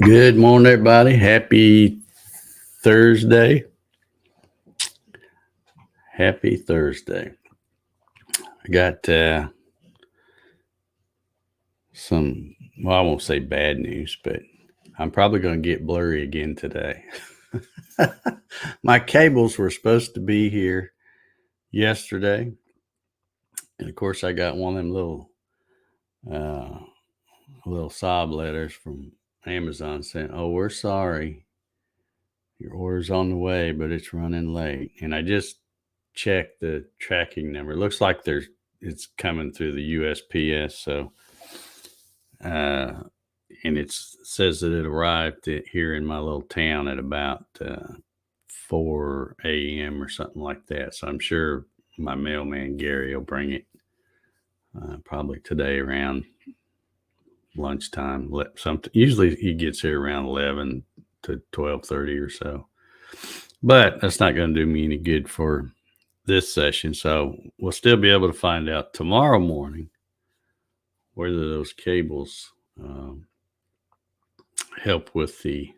Good morning, everybody. Happy Thursday. Happy Thursday. I got well, I won't say bad news, but I'm probably going to get blurry again today. My cables were supposed to be here yesterday. And of course, I got one of them little sob letters from Amazon saying, "Oh, we're sorry. Your order's on the way, but it's running late." And I just checked the tracking number. It looks like it's coming through the USPS. So, and it says that it arrived here in my little town at about 4 a.m. or something like that. So I'm sure my mailman Gary will bring it probably today around lunchtime. Usually he gets here around 11 to 12:30 or so. But that's not going to do me any good for this session. So we'll still be able to find out tomorrow morning whether those cables help with the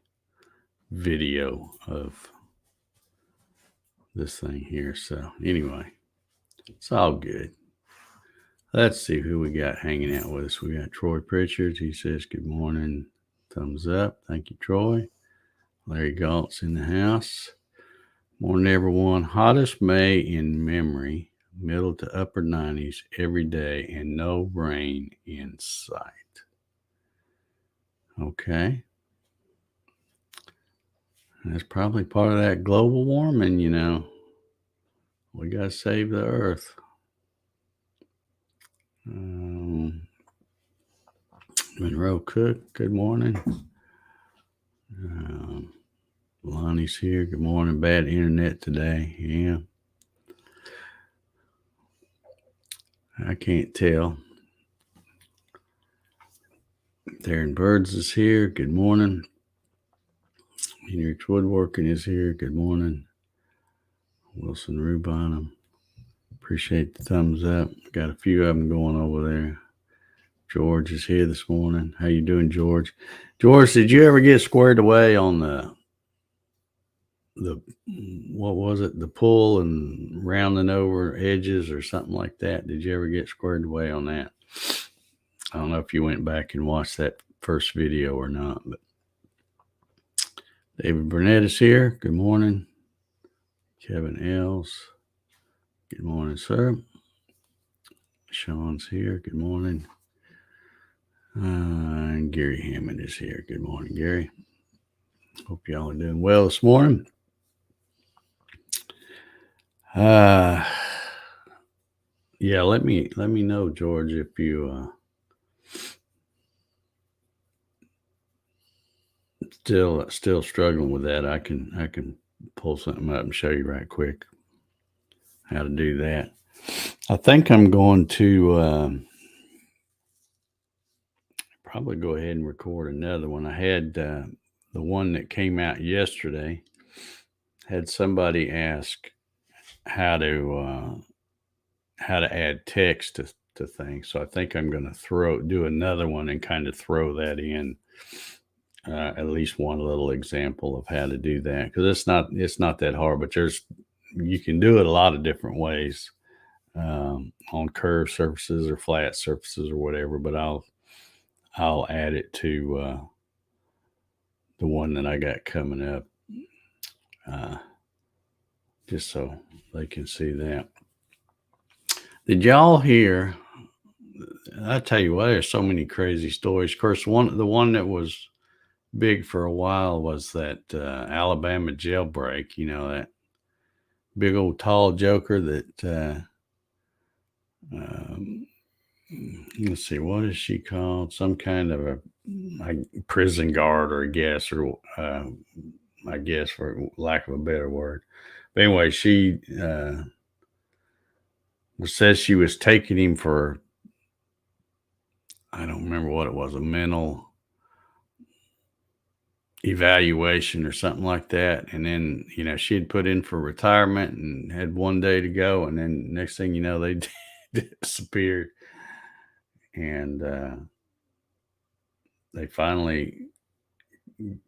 video of this thing here. So anyway, it's all good. Let's see who we got hanging out with us. We got Troy Pritchard. He says, "Good morning. Thumbs up." Thank you, Troy. Larry Galt's in the house. Morning, everyone. Hottest May in memory. Middle to upper 90s every day and no rain in sight. Okay. That's probably part of that global warming, We got to save the earth. Monroe Cook, good morning. Lonnie's here. Good morning. Bad internet today. Yeah. I can't tell. Darren Birds is here. Good morning. Henrik Woodworking is here. Good morning. Wilson Rubon. Appreciate the thumbs up. Got a few of them going over there. George is here this morning. How you doing, George? George, did you ever get squared away on the what was it? The pull and rounding over edges or something like that? Did you ever get squared away on that? I don't know if you went back and watched that first video or not, but David Burnett is here. Good morning. Kevin Els. Good morning, sir. Sean's here. Good morning. And Gary Hammond is here. Good morning, Gary. Hope y'all are doing well this morning. Yeah, let me know, George, if you still struggling with that. I can pull something up and show you right quick how to do that. I think I'm going to probably go ahead and record another one. I had the one that came out yesterday. Had somebody ask how to add text to things. So I think I'm going to do another one and kind of throw that in. At least one little example of how to do that, because it's not that hard, but you can do it a lot of different ways on curved surfaces or flat surfaces or whatever. But I'll add it to the one that I got coming up, just so they can see that. Did y'all hear? I tell you what, there's so many crazy stories. Of course, the one that was big for a while was that Alabama jailbreak. That big old tall joker that let's see, what is she called? Some kind of a prison guard, or I guess for lack of a better word. But anyway, she says she was taking him for, I don't remember what it was, a mental evaluation or something like that. And then, she had put in for retirement and had one day to go. And then next thing you know, they disappeared. And they finally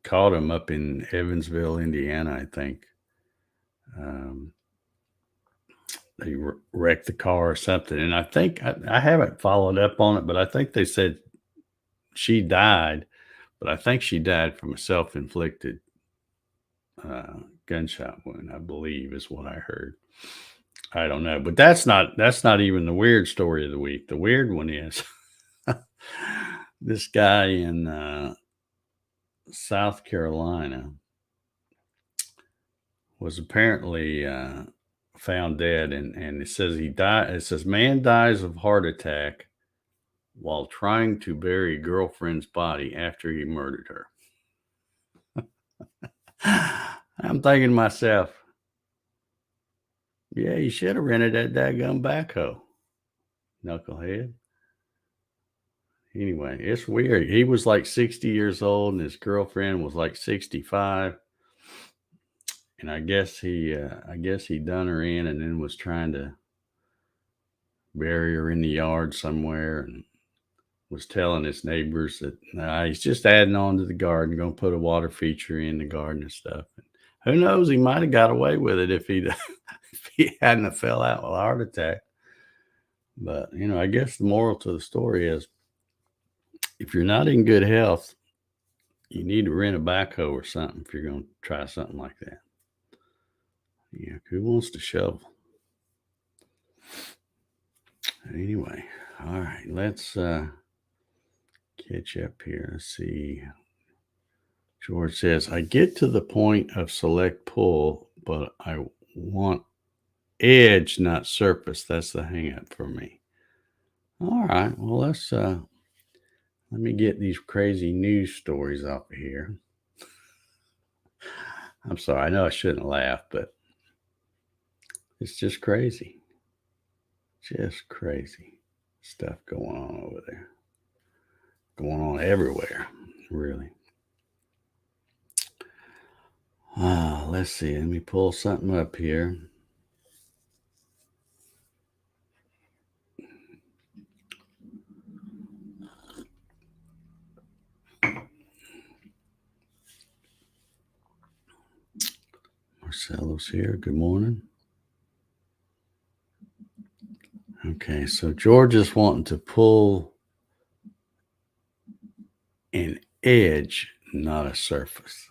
caught him up in Evansville, Indiana, I think. Um, they wrecked the car or something. And I think I haven't followed up on it, but I think they said she died, but I think she died from a self-inflicted gunshot wound, I believe is what I heard. I don't know, but that's not even the weird story of the week. The weird one is this guy in South Carolina was apparently found dead, and it says he died. It says man dies of heart attack while trying to bury girlfriend's body after he murdered her. I'm thinking to myself, yeah, you should have rented that daggum backhoe, knucklehead. Anyway, it's weird. He was like 60 years old, and his girlfriend was like 65. And I guess he done her in, and then was trying to bury her in the yard somewhere, and was telling his neighbors that he's just adding on to the garden, going to put a water feature in the garden and stuff. And who knows? He might have got away with it if he if he hadn't have fell out with a heart attack. But I guess the moral to the story is, if you're not in good health, you need to rent a backhoe or something if you're going to try something like that. Yeah, who wants to shovel? Anyway, all right, let's catch up here. Let's see. George says, I get to the point of select pull, but I want edge, not surface. That's the hang up for me. All right, well, let me get these crazy news stories off of here. I'm sorry, I know I shouldn't laugh, but it's just crazy. Just crazy stuff going on over there. Going on everywhere, really. Let's see. Let me pull something up here. Marcelo's here. Good morning. Okay, so George is wanting to pull an edge, not a surface.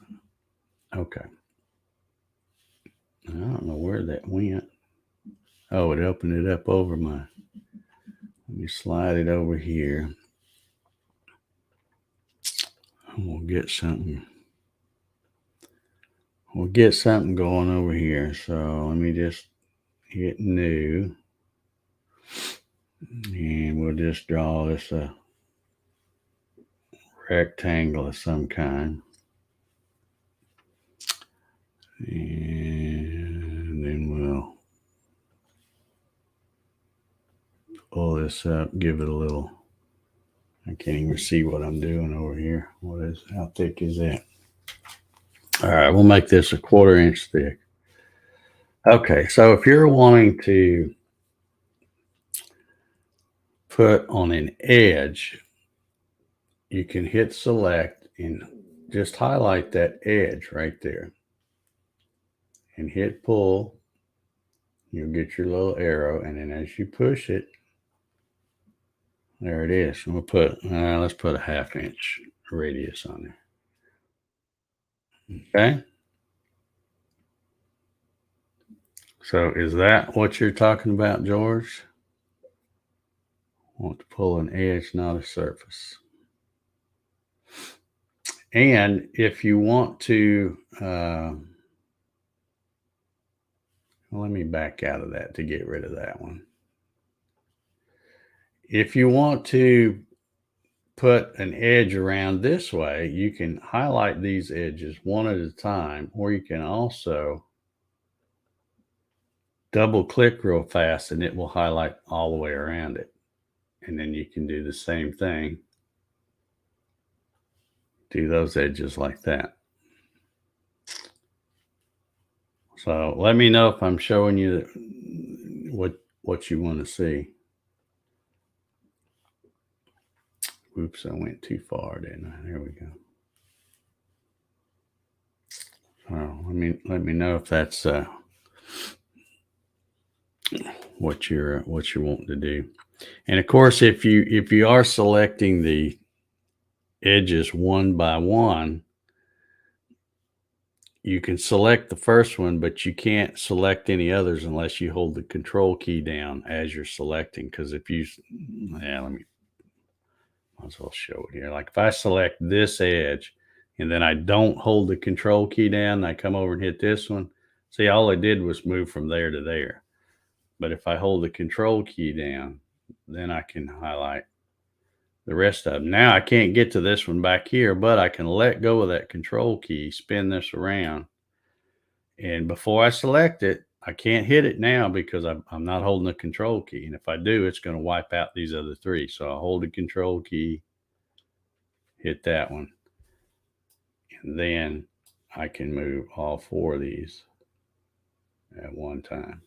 Okay. I don't know where that went. Oh, it opened it up over my. Let me slide it over here. We'll get something. We'll get something going over here. So let me just hit new. And we'll just draw this a rectangle of some kind. And then we'll pull this up, give it a little. I can't even see what I'm doing over here. How thick is that? All right, we'll make this a 1/4 inch thick. Okay, so if you're wanting to put on an edge, you can hit select and just highlight that edge right there and hit pull. You'll get your little arrow, and then as you push it, there it is. We'll let's put a 1/2 inch radius on there. Okay. So is that what you're talking about, George? Want to pull an edge, not a surface. And if you want to, let me back out of that to get rid of that one. If you want to put an edge around this way, you can highlight these edges one at a time, or you can also double click real fast and it will highlight all the way around it. And then you can do the same thing. Do those edges like that. So let me know if I'm showing you what you want to see. Oops, I went too far, didn't I? There we go. Well, let me know if that's what you're wanting to do. And of course, if you are selecting the edges one by one, you can select the first one, but you can't select any others unless you hold the control key down as you're selecting. Because if you, yeah, let me, might as well show it here. Like if I select this edge and then I don't hold the control key down, I come over and hit this one. See, all I did was move from there to there. But if I hold the control key down, then I can highlight the rest of them. Now I can't get to this one back here, but I can let go of that control key, spin this around. And before I select it, I can't hit it now because I'm not holding the control key. And if I do, it's going to wipe out these other three. So I'll hold the control key, hit that one. And then I can move all four of these at one time,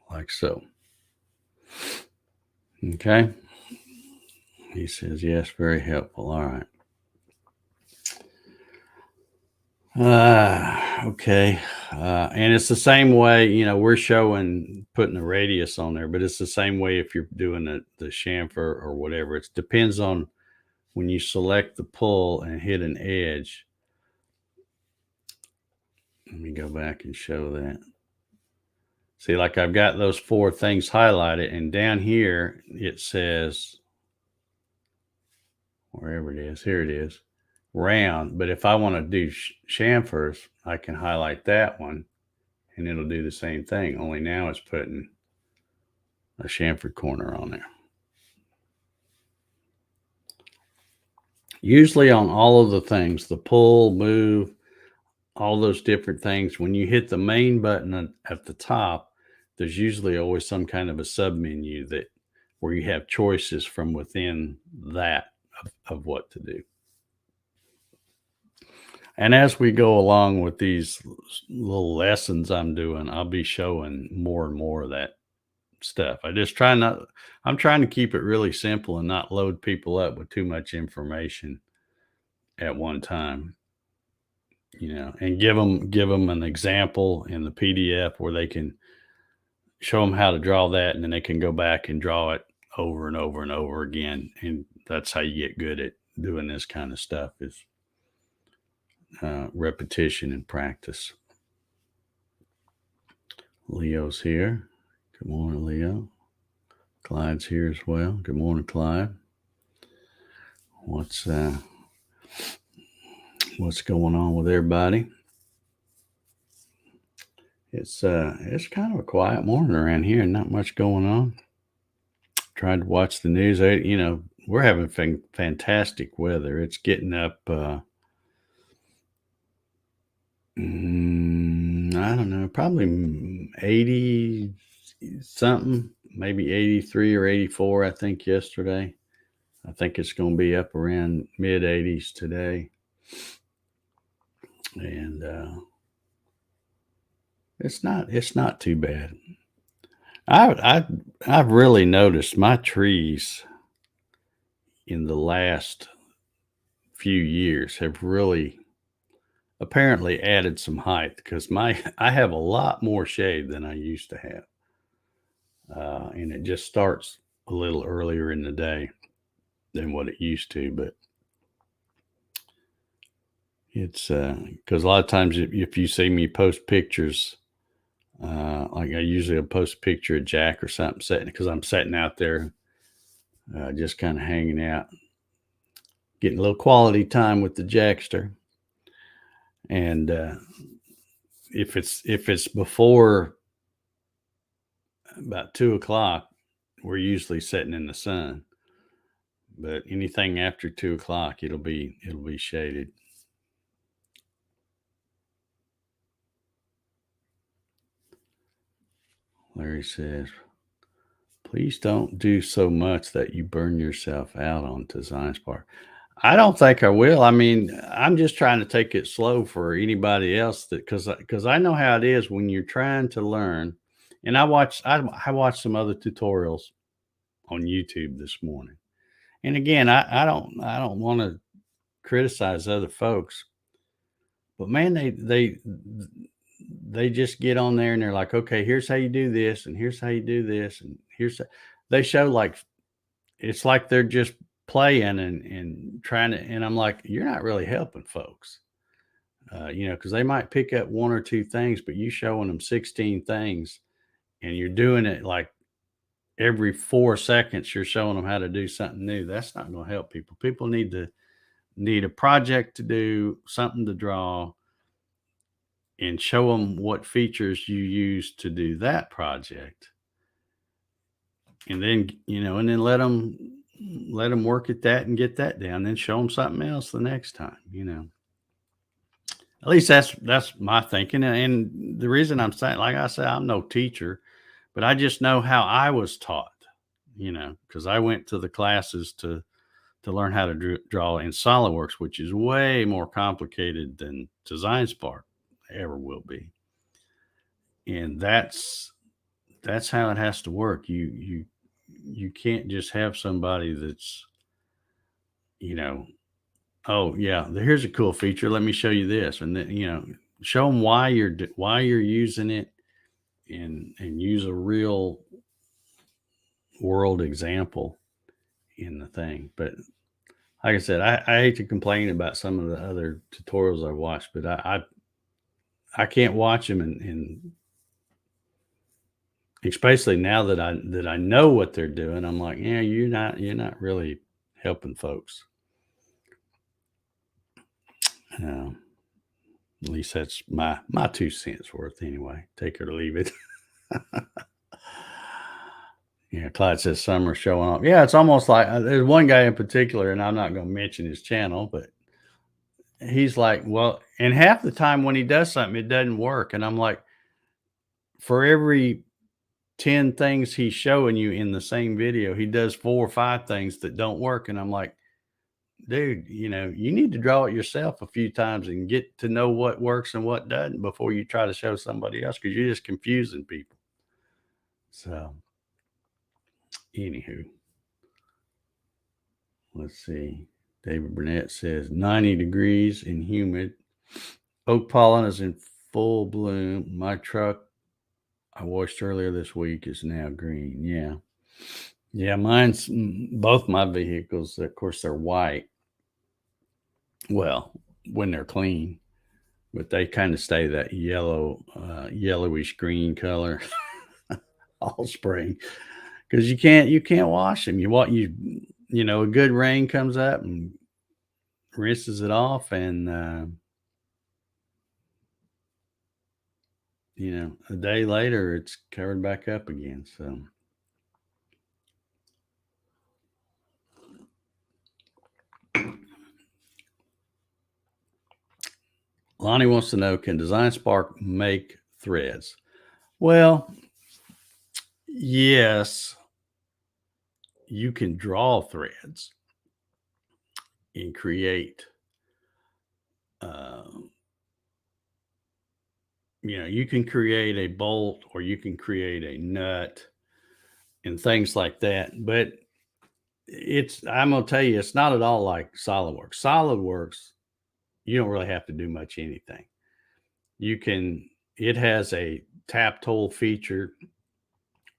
like so. Okay. He says, yes, very helpful. All right. Okay. And it's the same way, you know, we're showing putting the radius on there, but it's the same way if you're doing the chamfer or whatever. It depends on when you select the pull and hit an edge. Let me go back and show that. See, like I've got those four things highlighted, and down here it says, wherever it is, here it is, round. But if I want to do chamfers, I can highlight that one and it'll do the same thing, only now it's putting a chamfer corner on there. Usually on all of the things, the pull, move, all those different things, when you hit the main button at the top, there's usually always some kind of a sub menu that where you have choices from within that of what to do. And as we go along with these little lessons I'm doing, I'll be showing more and more of that stuff. I'm trying to keep it really simple and not load people up with too much information at one time, you know, and give them an example in the PDF where they can show them how to draw that, and then they can go back and draw it over and over and over again. And that's how you get good at doing this kind of stuff, is repetition and practice. Leo's here. Good morning, Leo. Clyde's here as well. Good morning, Clyde. What's going on with everybody? It's kind of a quiet morning around here. Not much going on. Tried to watch the news. You know, we're having fantastic weather. It's getting up. I don't know, probably 80 something, maybe 83 or 84. I think yesterday. I think it's going to be up around mid 80s today. And it's not too bad. I've really noticed my trees in the last few years have really apparently added some height, because I have a lot more shade than I used to have. And it just starts a little earlier in the day than what it used to, but it's because a lot of times if you see me post pictures, like I usually post a picture of Jack or something sitting, because I'm sitting out there just kind of hanging out, getting a little quality time with the Jackster. And if it's before about 2:00, we're usually sitting in the sun. But anything after 2:00, it'll be shaded. Larry says, please don't do so much that you burn yourself out on Design's part. I don't think I will. I mean, I'm just trying to take it slow for anybody else, that because I know how it is when you're trying to learn. And I watched some other tutorials on YouTube this morning. And again, I don't want to criticize other folks, But man, they just get on there and they're like, okay, here's how you do this, and here's how you do this, and they show like it's like they're just playing and trying to. And I'm like, you're not really helping folks, because they might pick up one or two things, but you showing them 16 things, and you're doing it like every 4 seconds. You're showing them how to do something new. That's not going to help people. People need a project to do, something to draw, and show them what features you use to do that project. And then, and then let them work at that and get that down, then show them something else the next time. At least that's my thinking. And the reason I'm saying, like I said, I'm no teacher, but I just know how I was taught, because I went to the classes to learn how to draw in SolidWorks, which is way more complicated than Design Spark ever will be. And that's how it has to work. You can't just have somebody that's, oh yeah, here's a cool feature. Let me show you this, and then show them why you're using it, and use a real world example in the thing. But like I said, I hate to complain about some of the other tutorials I watched, but I can't watch them, and especially now that I know what they're doing. I'm like, yeah, you're not really helping folks. At least that's my 2 cents worth anyway. Take it or leave it. Yeah, Clyde says summer showing off. Yeah, it's almost like there's one guy in particular, and I'm not going to mention his channel, but he's like, well, and half the time when he does something, it doesn't work. And I'm like, for every 10 things he's showing you in the same video, he does 4 or 5 things that don't work. And I'm like, dude, you need to draw it yourself a few times and get to know what works and what doesn't before you try to show somebody else, because you're just confusing people. So, anywho, let's see. David Burnett says 90 degrees and humid. Oak pollen is in full bloom. My truck I washed earlier this week is now green. Yeah. Yeah, mine's both my vehicles. Of course, they're white. Well, when they're clean, but they kind of stay that yellowish green color all spring, because you can't wash them. A good rain comes up and rinses it off, and a day later it's covered back up again. So Lonnie wants to know, can Design Spark make threads? Well, yes, you can draw threads and create, you can create a bolt, or you can create a nut and things like that. But I'm going to tell you, it's not at all like SolidWorks. SolidWorks, you don't really have to do much anything. It has a tap tool feature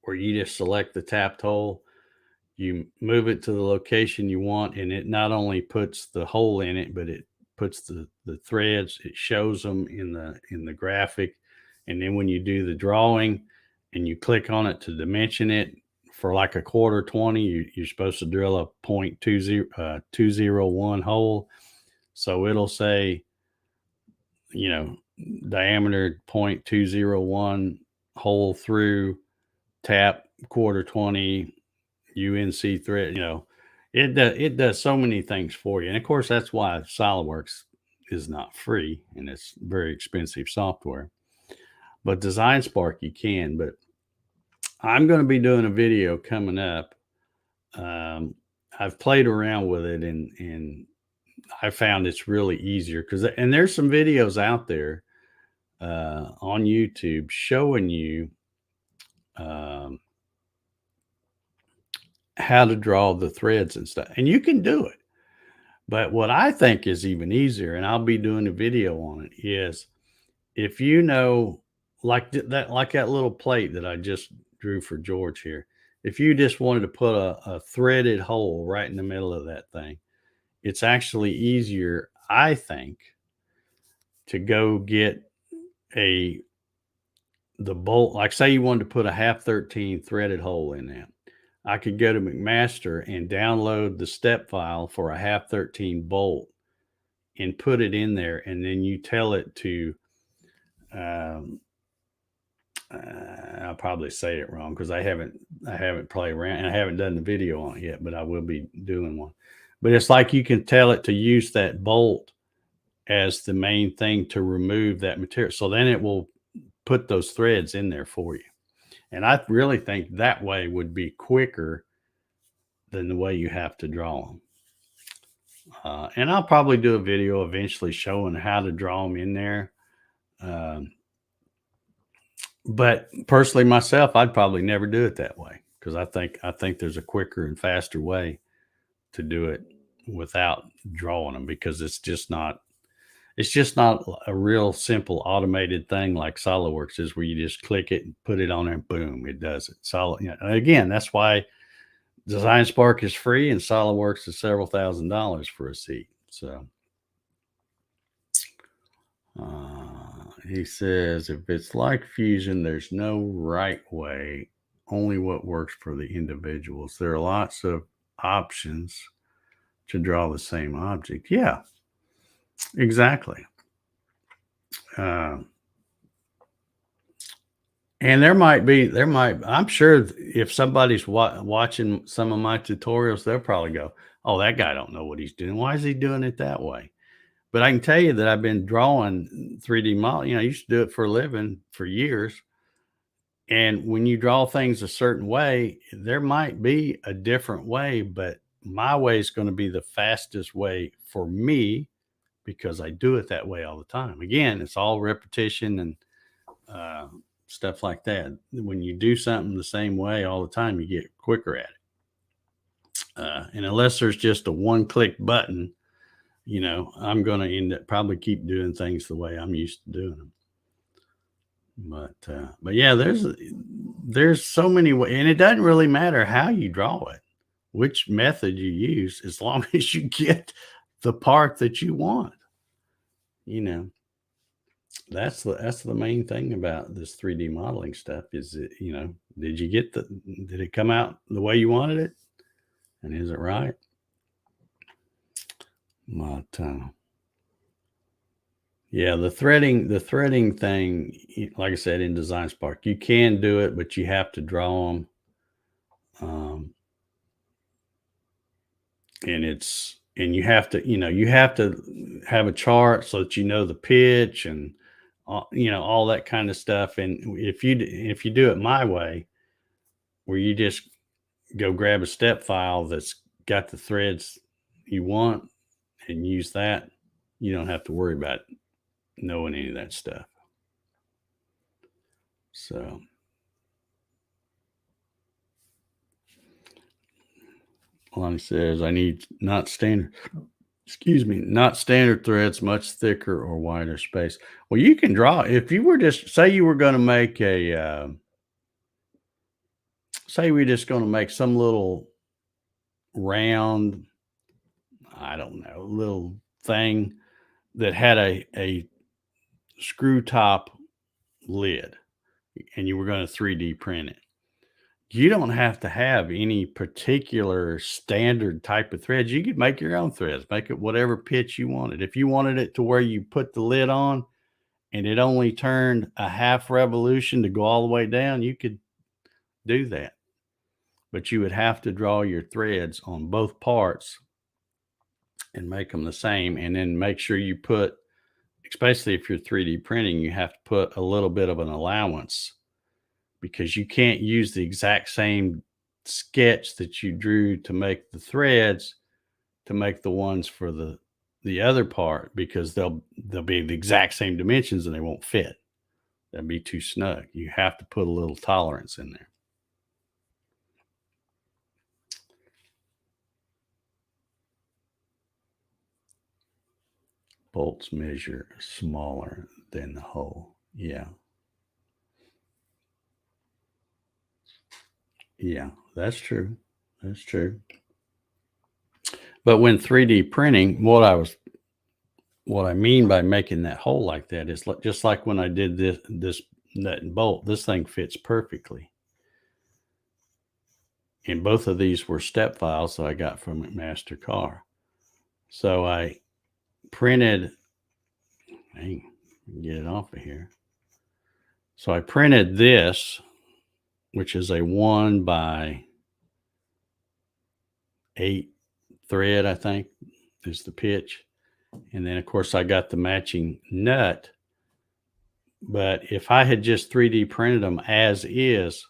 where you just select the tap tool, you move it to the location you want, and it not only puts the hole in it, but it puts the threads, it shows them in the graphic. And then when you do the drawing and you click on it to dimension it for like a 1/4 20, you're supposed to drill a 0.201 hole. So it'll say, diameter 0.201 hole through, tap 1/4 20 UNC thread. It does so many things for you. And of course, that's why SolidWorks is not free, and it's very expensive software. But Design Spark you can. But I'm going to be doing a video coming up. I've played around with it, and I found it's really easier, and there's some videos out there on YouTube showing you how to draw the threads and stuff, and you can do it. But what I think is even easier, and I'll be doing a video on it, is if you know, like that little plate that I just drew for George here. If you just wanted to put a threaded hole right in the middle of that thing, it's actually easier, I think, to go get a the bolt. Like say you wanted to put a half 13 threaded hole in that. I could go to McMaster and download the step file for a half 13 bolt and put it in there, and then you tell it to um, I'll probably say it wrong because I haven't played around and I haven't done the video on it yet, but I will be doing one. But it's like you can tell it to use that bolt as the main thing to remove that material. So then it will put those threads in there for you. And I really think that way would be quicker than the way you have to draw them. And I'll probably do a video eventually showing how to draw them in there. But personally, myself, I'd probably never do it that way because I think there's a quicker and faster way to do it without drawing them, because it's just not a real simple automated thing like SolidWorks is, where you just click it and put it on there, and boom, it does it. Solid, again, that's why Design Spark is free and SolidWorks is several $1,000s for a seat. So he says, if it's like Fusion, there's no right way, only what works for the individuals. There are lots of options to draw the same object. Yeah, exactly. And I'm sure if somebody's watching some of my tutorials, they'll probably go, oh, that guy don't know what he's doing. Why is he doing it that way? But I can tell you that I've been drawing 3D model. I used to do it for a living for years. And when you draw things a certain way, there might be a different way, but my way is going to be the fastest way for me because I do it that way all the time. Again, it's all repetition and stuff like that. When you do something the same way all the time, you get quicker at it. And unless there's just a one-click button, I'm going to end up probably keep doing things the way I'm used to doing them. But yeah, there's so many ways, and it doesn't really matter how you draw it, which method you use, as long as you get the part that you want. That's the main thing about this 3D modeling stuff is that, did it come out the way you wanted it? And is it right? But yeah, the threading thing, like I said, in Design Spark, you can do it, but you have to draw them. And you have to have a chart so that the pitch and all that kind of stuff. And if you do it my way, where you just go grab a step file that's got the threads you want and use that, you don't have to worry about knowing any of that stuff. So Lonnie says, I need not standard threads, much thicker or wider space. Well, you can draw, if you were just, say you were going to make say we're just going to make some little round, I don't know, little thing that had a screw top lid, and you were going to 3D print it. You don't have to have any particular standard type of threads. You could make your own threads, make it whatever pitch you wanted. If you wanted it to where you put the lid on and it only turned a half revolution to go all the way down, you could do that. But you would have to draw your threads on both parts and make them the same. And then make sure you put, especially if you're 3D printing, you have to put a little bit of an allowance, because you can't use the exact same sketch that you drew to make the threads to make the ones for the other part, because they'll be the exact same dimensions and they won't fit. That'd be too snug. You have to put a little tolerance in there. bolts measure smaller than the hole. Yeah. Yeah, that's true. That's true. But when 3D printing, what I mean by making that hole like that is just like when I did this nut and bolt, this thing fits perfectly. And both of these were step files that I got from McMaster Car. So I printed, get it off of here. So I printed this, which is a 1x8 thread, I think is the pitch. And then of course I got the matching nut. But if I had just 3D printed them as is,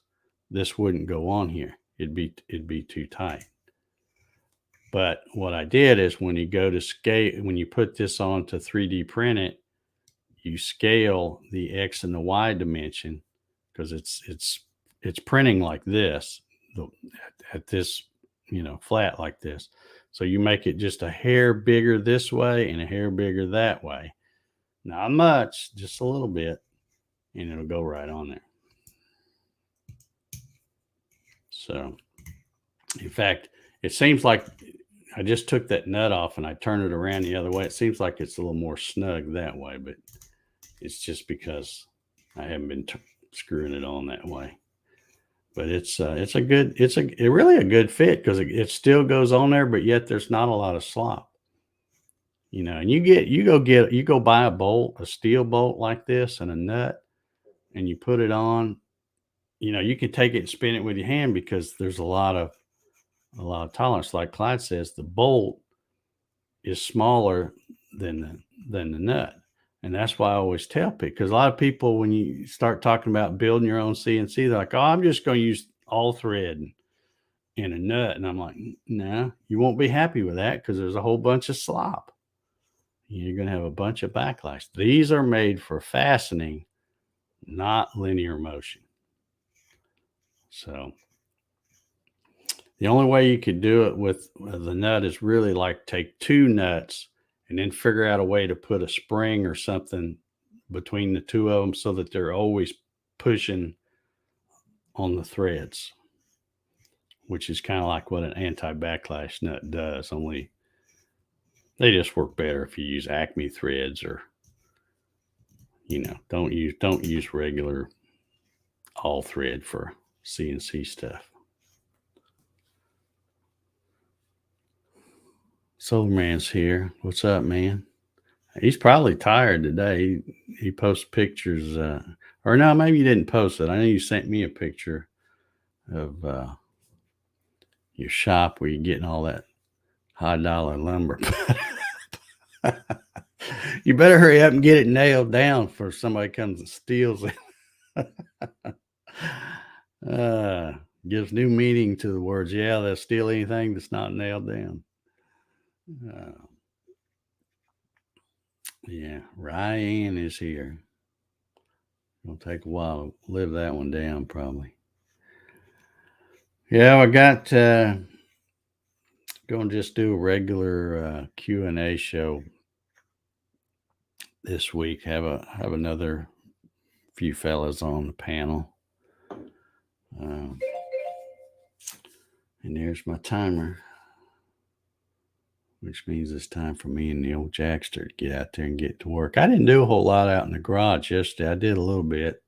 this wouldn't go on here. It'd be too tight. But what I did is when you go to scale, when you put this on to 3D print it, you scale the X and the Y dimension because it's printing like this at this, flat like this. So you make it just a hair bigger this way and a hair bigger that way. Not much, just a little bit, and it'll go right on there. So, in fact, it seems like I just took that nut off and I turned it around the other way. It seems like it's a little more snug that way, but it's just because I haven't been screwing it on that way. But it's really a good fit because it still goes on there, but yet there's not a lot of slop. And you go buy a steel bolt like this and a nut, and you put it on. You can take it and spin it with your hand because there's a lot of tolerance. Like Clyde says, the bolt is smaller than the nut. And that's why I always tell people, because a lot of people, when you start talking about building your own CNC, they're like, oh, I'm just going to use all thread and a nut. And I'm like, no, you won't be happy with that because there's a whole bunch of slop. You're going to have a bunch of backlash. These are made for fastening, not linear motion. So the only way you could do it with the nut is really like take two nuts and then figure out a way to put a spring or something between the two of them so that they're always pushing on the threads, which is kind of like what an anti-backlash nut does, only they just work better if you use Acme threads or, don't use regular all thread for CNC stuff. Solar Man's here. What's up, man? He's probably tired today. He posts pictures, or no, maybe you didn't post it. I know you sent me a picture of your shop where you're getting all that high-dollar lumber. You better hurry up and get it nailed down before somebody comes and steals it. Gives new meaning to the words. Yeah, they'll steal anything that's not nailed down. Yeah, Ryan is here. It'll take a while to live that one down, probably. Yeah, I got going to just do a regular Q&A show this week. Have another few fellas on the panel. And there's my timer, which means it's time for me and the old Jackster to get out there and get to work. I didn't do a whole lot out in the garage yesterday. I did a little bit.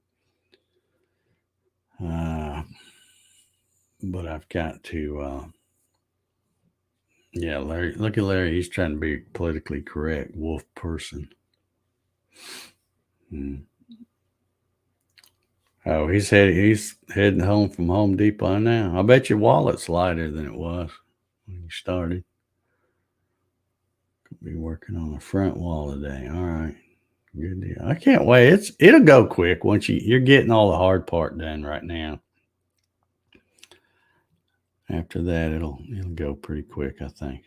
But I've got to, Larry, look at Larry. He's trying to be politically correct wolf person. Oh, he's heading home from Home Depot now. I bet your wallet's lighter than it was when you started. Could be working on the front wall today. All right. Good deal. I can't wait. It'll go quick once you're getting all the hard part done right now. After that, it'll go pretty quick, I think.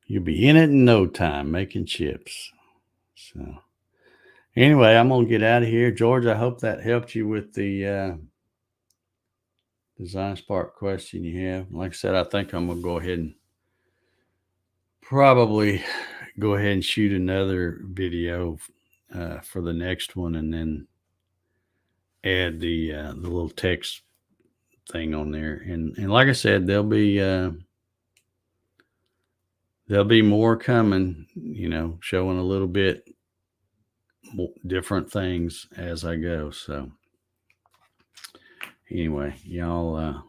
You'll be in it in no time making chips. So anyway, I'm going to get out of here. George, I hope that helped you with the Design Spark question you have. Like I said, I think I'm going to go ahead and probably go ahead and shoot another video for the next one, and then add the little text thing on there. And like I said, there'll be more coming, showing a little bit more different things as I go. So anyway, y'all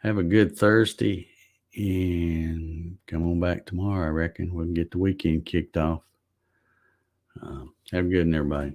have a good Thursday and come on back tomorrow. I reckon we'll get the weekend kicked off. Have a good one, everybody.